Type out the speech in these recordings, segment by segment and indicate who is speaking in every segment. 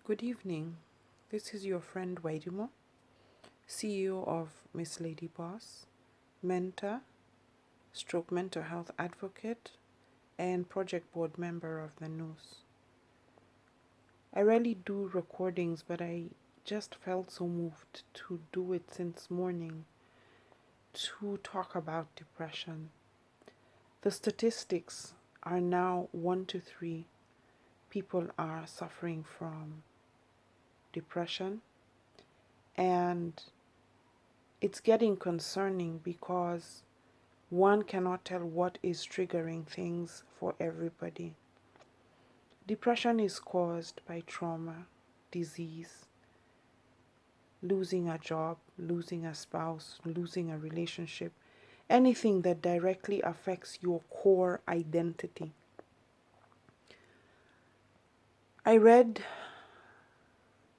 Speaker 1: Good evening. This is your friend Waidimo, CEO of Miss Lady Boss, mentor, stroke mental health advocate, and project board member of the news. I rarely do recordings, but I just felt so moved to do it since morning to talk about depression. The statistics are now 1 to 3 people are suffering from depression, and it's getting concerning because one cannot tell what is triggering things for everybody. Depression is caused by trauma, disease, losing a job, losing a spouse, losing a relationship, anything that directly affects your core identity. I read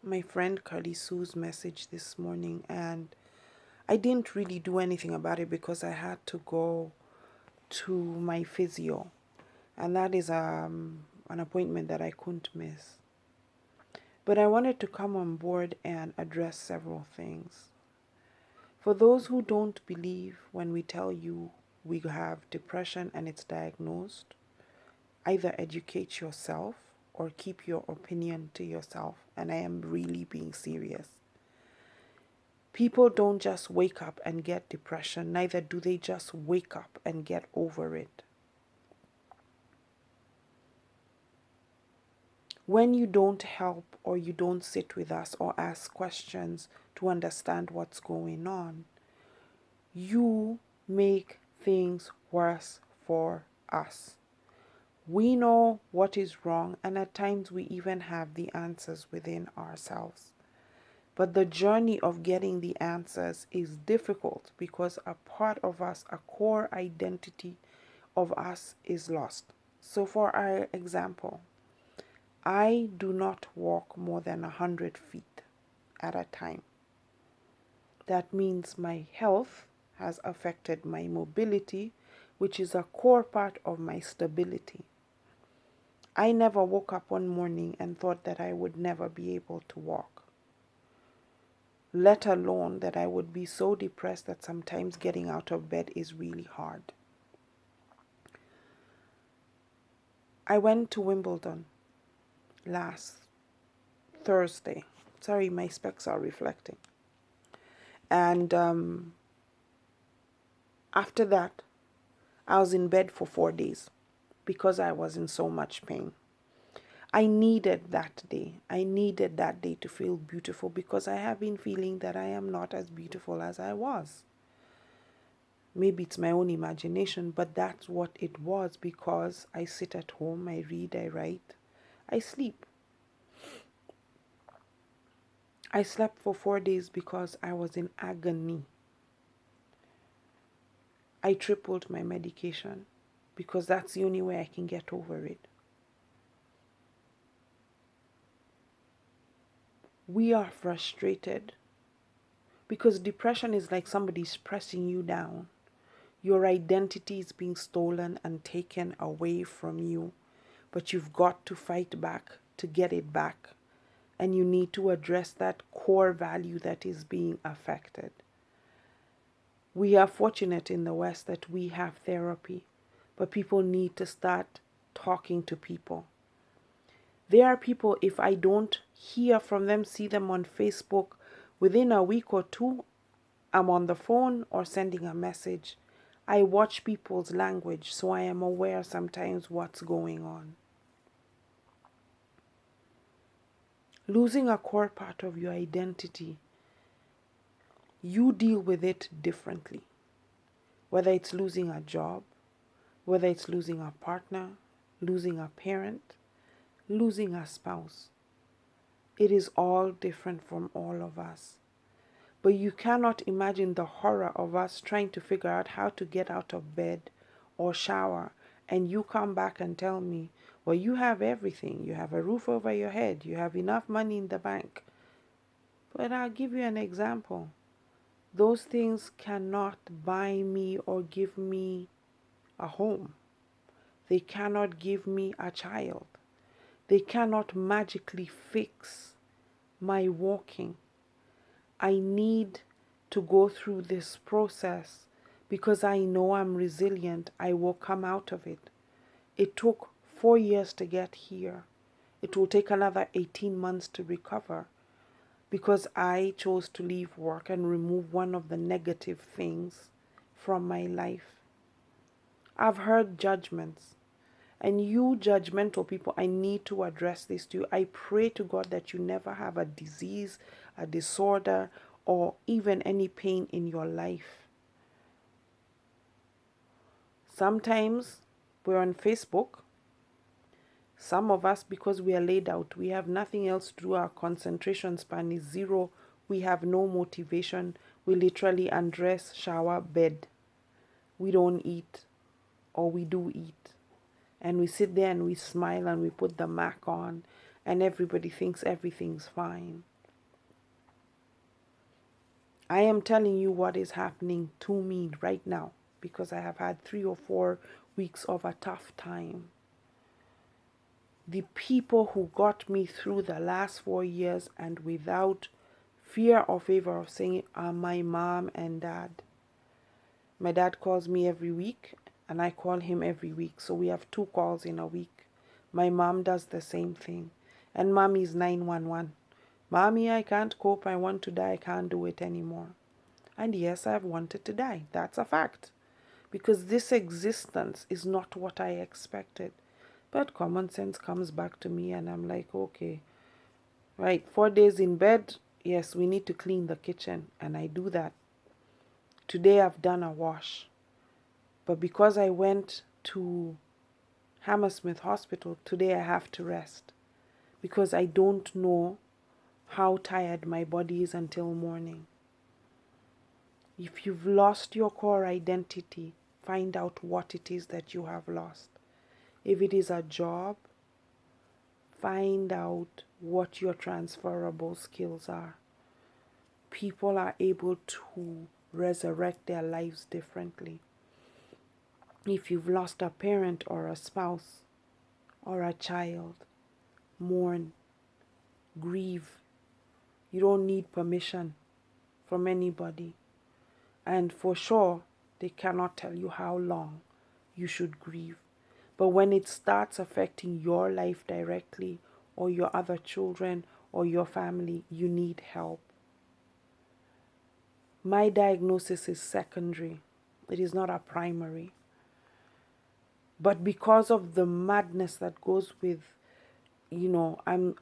Speaker 1: my friend Kalisu's message this morning, and I didn't really do anything about it because I had to go to my physio, and that is an appointment that I couldn't miss. But I wanted to come on board and address several things. For those who don't believe when we tell you we have depression and it's diagnosed, either educate yourself or keep your opinion to yourself. And I am really being serious. People don't just wake up and get depression, neither do they just wake up and get over it. When you don't help or you don't sit with us or ask questions to understand what's going on, you make things worse for us. We know what is wrong, and at times we even have the answers within ourselves. But the journey of getting the answers is difficult because a part of us, a core identity of us, is lost. So for our example, I do not walk more than 100 feet at a time. That means my health has affected my mobility, which is a core part of my stability. I never woke up one morning and thought that I would never be able to walk, let alone that I would be so depressed that sometimes getting out of bed is really hard. I went to Wimbledon last Thursday. Sorry, my specs are reflecting. And after that, I was in bed for 4 days because I was in so much pain. I needed that day. I needed that day to feel beautiful because I have been feeling that I am not as beautiful as I was. Maybe it's my own imagination, but that's what it was because I sit at home, I read, I write, I sleep. I slept for 4 days because I was in agony. I tripled my medication because that's the only way I can get over it. We are frustrated because depression is like somebody's pressing you down. Your identity is being stolen and taken away from you, but you've got to fight back to get it back. And you need to address that core value that is being affected. We are fortunate in the West that we have therapy, but people need to start talking to people. There are people, if I don't hear from them, see them on Facebook, within a week or two, I'm on the phone or sending a message. I watch people's language, so I am aware sometimes what's going on. Losing a core part of your identity, you deal with it differently. Whether it's losing a job, whether it's losing a partner, losing a parent, losing a spouse. It is all different from all of us. But you cannot imagine the horror of us trying to figure out how to get out of bed or shower, and you come back and tell me, well, you have everything. You have a roof over your head. You have enough money in the bank. But I'll give you an example. Those things cannot buy me or give me a home. They cannot give me a child. They cannot magically fix my walking. I need to go through this process because I know I'm resilient. I will come out of it. It took 4 years to get here. It will take another 18 months to recover because I chose to leave work and remove one of the negative things from my life. I've heard judgments. And you judgmental people, I need to address this to you. I pray to God that you never have a disease, a disorder, or even any pain in your life. Sometimes we're on Facebook. Some of us, because we are laid out, we have nothing else to do. Our concentration span is zero. We have no motivation. We literally undress, shower, bed. We don't eat, or we do eat. And we sit there and we smile and we put the mac on, and everybody thinks everything's fine. I am telling you what is happening to me right now because I have had 3 or 4 weeks of a tough time. The people who got me through the last 4 years and without fear or favor of saying it are my mom and dad. My dad calls me every week and I call him every week. So we have 2 calls in a week. My mom does the same thing. And mommy's 911. Mommy, I can't cope. I want to die. I can't do it anymore. And yes, I've wanted to die. That's a fact. Because this existence is not what I expected. But common sense comes back to me and I'm like, okay, right, 4 days in bed. Yes, we need to clean the kitchen. And I do that. Today I've done a wash. But because I went to Hammersmith Hospital, today I have to rest. Because I don't know how tired my body is until morning. If you've lost your core identity, find out what it is that you have lost. If it is a job, find out what your transferable skills are. People are able to resurrect their lives differently. If you've lost a parent or a spouse or a child, mourn, grieve. You don't need permission from anybody. And for sure, they cannot tell you how long you should grieve. But when it starts affecting your life directly, or your other children, or your family, you need help. My diagnosis is secondary. It is not a primary. But because of the madness that goes with, I'm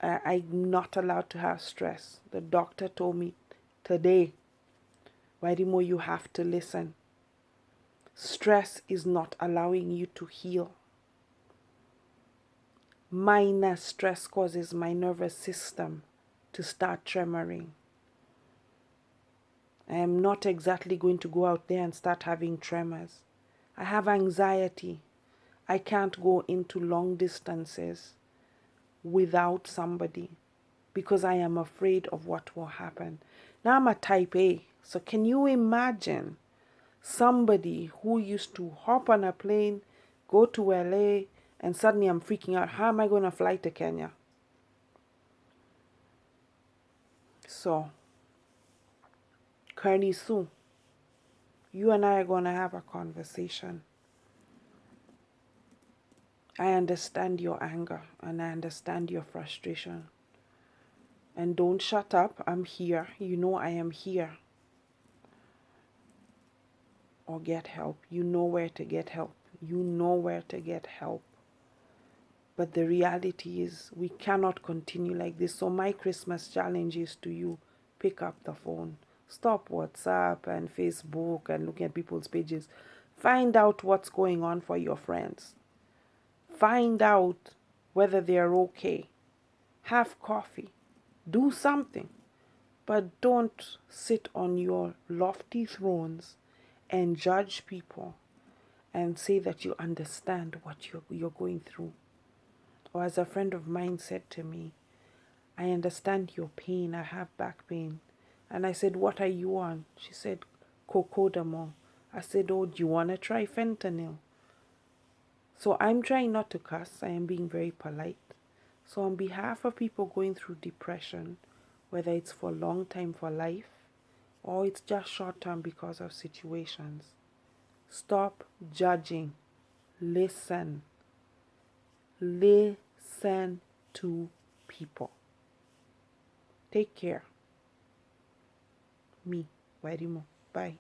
Speaker 1: not allowed to have stress. The doctor told me today, Wairimo, you have to listen. Stress is not allowing you to heal. Minor stress causes my nervous system to start tremoring. I am not exactly going to go out there and start having tremors. I have anxiety. I can't go into long distances without somebody because I am afraid of what will happen. Now I'm a type A. So can you imagine somebody who used to hop on a plane, go to LA, and suddenly I'm freaking out. How am I going to fly to Kenya? So, Kearney Sue, you and I are going to have a conversation. I understand your anger and I understand your frustration. And don't shut up. I'm here. You know I am here. Or get help. You know where to get help. You know where to get help. But the reality is we cannot continue like this. So my Christmas challenge is to you, pick up the phone. Stop WhatsApp and Facebook and looking at people's pages. Find out what's going on for your friends. Find out whether they're okay. Have coffee. Do something. But don't sit on your lofty thrones and judge people and say that you understand what you're going through. Or as a friend of mine said to me, I understand your pain. I have back pain. And I said, what are you on? She said, cocodamol. I said, oh, do you want to try fentanyl? So I'm trying not to cuss. I am being very polite. So on behalf of people going through depression, whether it's for long time for life or it's just short term because of situations. Stop judging. Listen. Listen to people. Take care. Me, Wairimo. Bye.